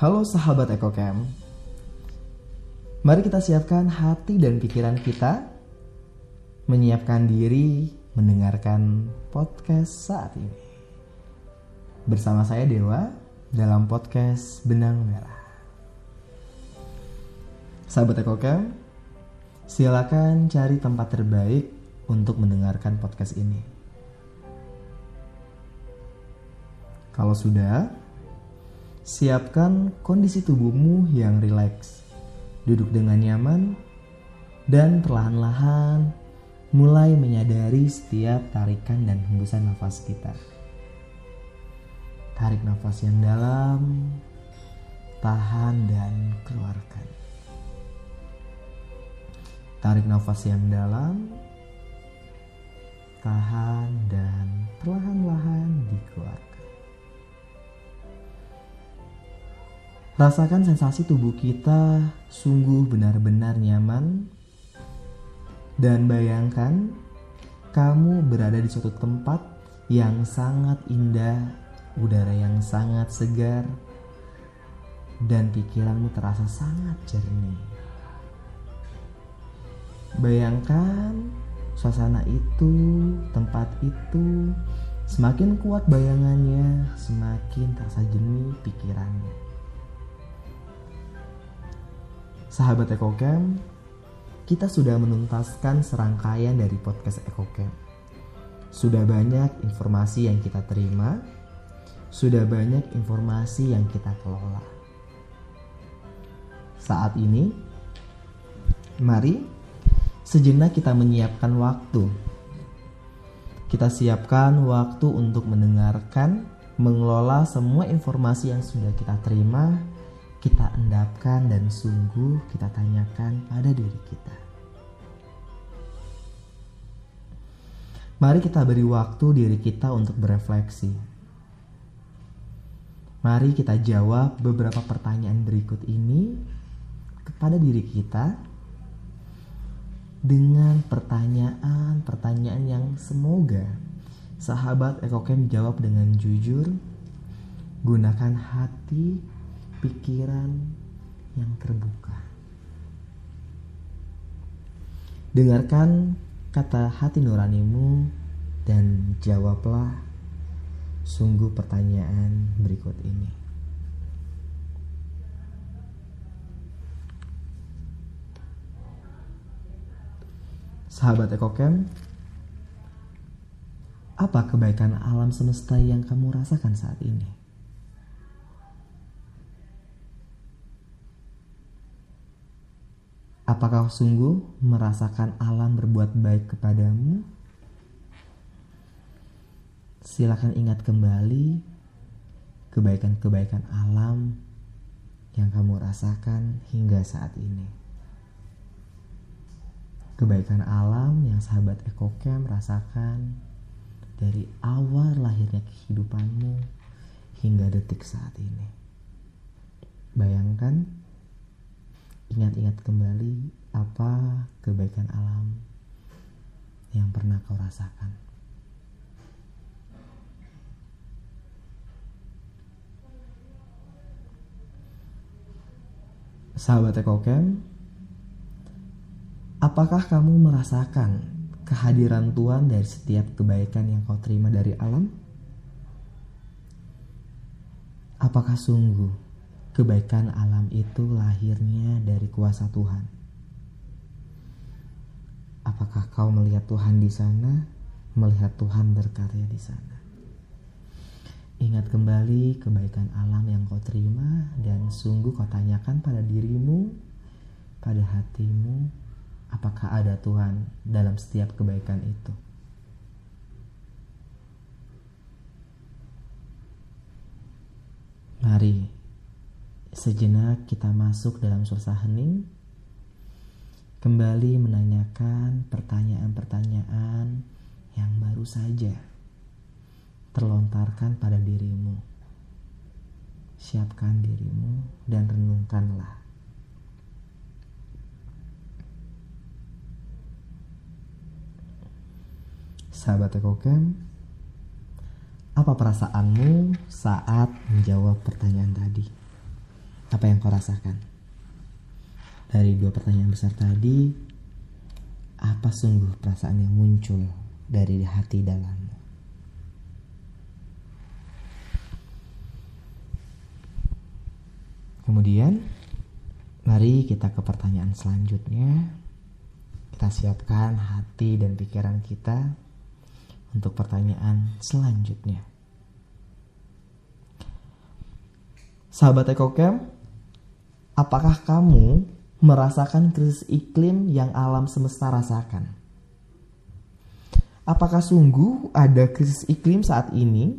Halo sahabat EcoCamp. Mari kita siapkan hati dan pikiran kita, menyiapkan diri mendengarkan podcast saat ini. Bersama saya Dewa dalam podcast Benang Merah. Sahabat EcoCamp, silakan cari tempat terbaik untuk mendengarkan podcast ini. Kalau sudah, siapkan kondisi tubuhmu yang rileks. Duduk dengan nyaman dan perlahan-lahan mulai menyadari setiap tarikan dan hembusan nafas kita. Tarik nafas yang dalam, tahan dan keluarkan. Tarik nafas yang dalam, tahan dan perlahan-lahan dikeluarkan. Rasakan sensasi tubuh kita sungguh benar-benar nyaman dan bayangkan kamu berada di suatu tempat yang sangat indah, udara yang sangat segar, dan pikiranmu terasa sangat jernih. Bayangkan suasana itu, tempat itu, semakin kuat bayangannya, semakin terasa jernih pikirannya. Sahabat EcoCamp, kita sudah menuntaskan serangkaian dari podcast EcoCamp. Sudah banyak informasi yang kita terima, sudah banyak informasi yang kita kelola. Saat ini, mari sejenak kita menyiapkan waktu. Kita siapkan waktu untuk mendengarkan, mengelola semua informasi yang sudah kita terima, kita endapkan dan sungguh kita tanyakan pada diri kita. Mari kita beri waktu diri kita untuk berefleksi. Mari kita jawab beberapa pertanyaan berikut ini kepada diri kita dengan pertanyaan-pertanyaan yang semoga sahabat EcoCamp jawab dengan jujur. Gunakan hati, pikiran yang terbuka. Dengarkan kata hati nuranimu dan jawablah sungguh pertanyaan berikut ini. Sahabat EcoCamp, apa kebaikan alam semesta yang kamu rasakan saat ini? Apakah sungguh merasakan alam berbuat baik kepadamu? Silakan ingat kembali kebaikan-kebaikan alam yang kamu rasakan hingga saat ini. Kebaikan alam yang sahabat EcoCamp rasakan dari awal lahirnya kehidupanmu hingga detik saat ini. Bayangkan, ingat-ingat kembali apa kebaikan alam yang pernah kau rasakan. Sahabat EcoCamp, apakah kamu merasakan kehadiran Tuhan dari setiap kebaikan yang kau terima dari alam? Apakah sungguh kebaikan alam itu lahirnya dari kuasa Tuhan? Apakah kau melihat Tuhan di sana, melihat Tuhan berkarya di sana? Ingat kembali kebaikan alam yang kau terima dan sungguh kau tanyakan pada dirimu, pada hatimu, apakah ada Tuhan dalam setiap kebaikan itu? Mari sejenak kita masuk dalam suasana hening, kembali menanyakan pertanyaan-pertanyaan yang baru saja terlontarkan pada dirimu. Siapkan dirimu dan renungkanlah. Sahabat EcoCamp, apa perasaanmu saat menjawab pertanyaan tadi? Apa yang kau rasakan? Dari 2 pertanyaan besar tadi, apa sungguh perasaan yang muncul dari hati dalammu? Kemudian, mari kita ke pertanyaan selanjutnya. Kita siapkan hati dan pikiran kita untuk pertanyaan selanjutnya. Sahabat EcoCamp, apakah kamu merasakan krisis iklim yang alam semesta rasakan? Apakah sungguh ada krisis iklim saat ini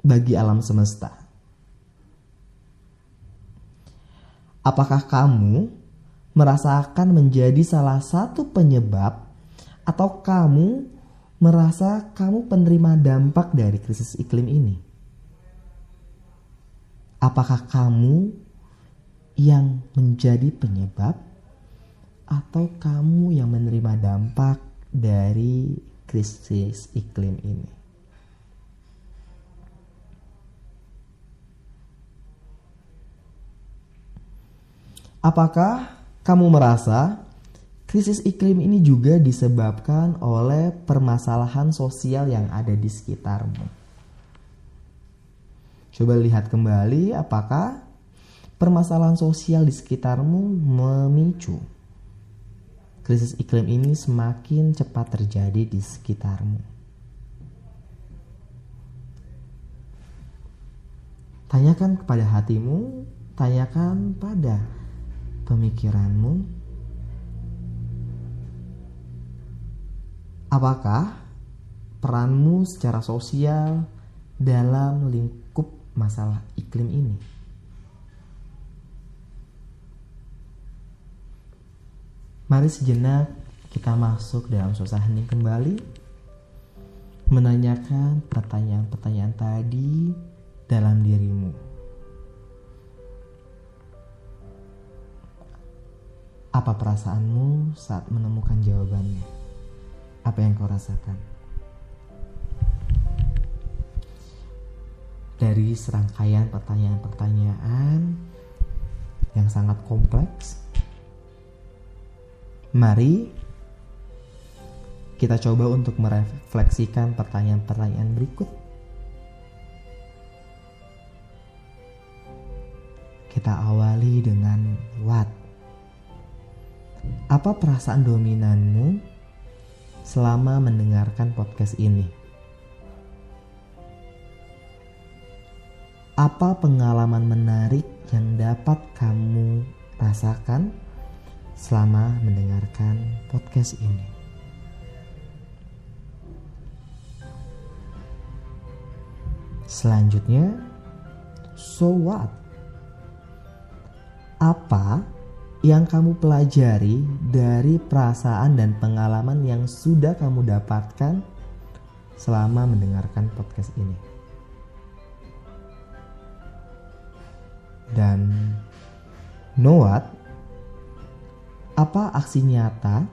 bagi alam semesta? Apakah kamu merasakan menjadi salah satu penyebab atau kamu merasa kamu penerima dampak dari krisis iklim ini? Apakah kamu yang menjadi penyebab atau kamu yang menerima dampak dari krisis iklim ini? Apakah kamu merasa krisis iklim ini juga disebabkan oleh permasalahan sosial yang ada di sekitarmu? Coba lihat kembali apakah permasalahan sosial di sekitarmu memicu krisis iklim ini semakin cepat terjadi di sekitarmu. Tanyakan kepada hatimu, tanyakan pada pemikiranmu, apakah peranmu secara sosial dalam lingkup masalah iklim ini? Mari sejenak kita masuk dalam suasana hening kembali, menanyakan pertanyaan-pertanyaan tadi dalam dirimu. Apa perasaanmu saat menemukan jawabannya? Apa yang kau rasakan? Dari serangkaian pertanyaan-pertanyaan yang sangat kompleks, mari kita coba untuk merefleksikan pertanyaan-pertanyaan berikut. Kita awali dengan what? Apa perasaan dominanmu selama mendengarkan podcast ini? Apa pengalaman menarik yang dapat kamu rasakan selama mendengarkan podcast ini? Selanjutnya, so what? Apa yang kamu pelajari dari perasaan dan pengalaman yang sudah kamu dapatkan selama mendengarkan podcast ini? Dan know what? Apa aksi nyata,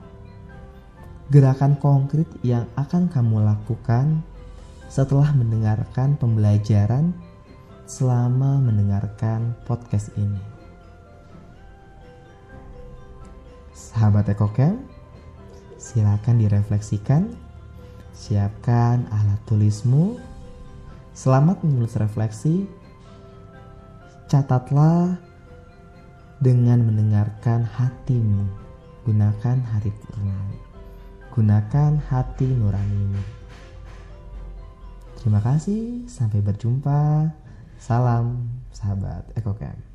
gerakan konkret yang akan kamu lakukan setelah mendengarkan pembelajaran selama mendengarkan podcast ini? Sahabat EcoCamp, silakan direfleksikan, siapkan alat tulismu, selamat menulis refleksi. Catatlah dengan mendengarkan hatimu. Gunakan hati nuranimu. Terima kasih, sampai berjumpa. Salam sahabat EcoCamp.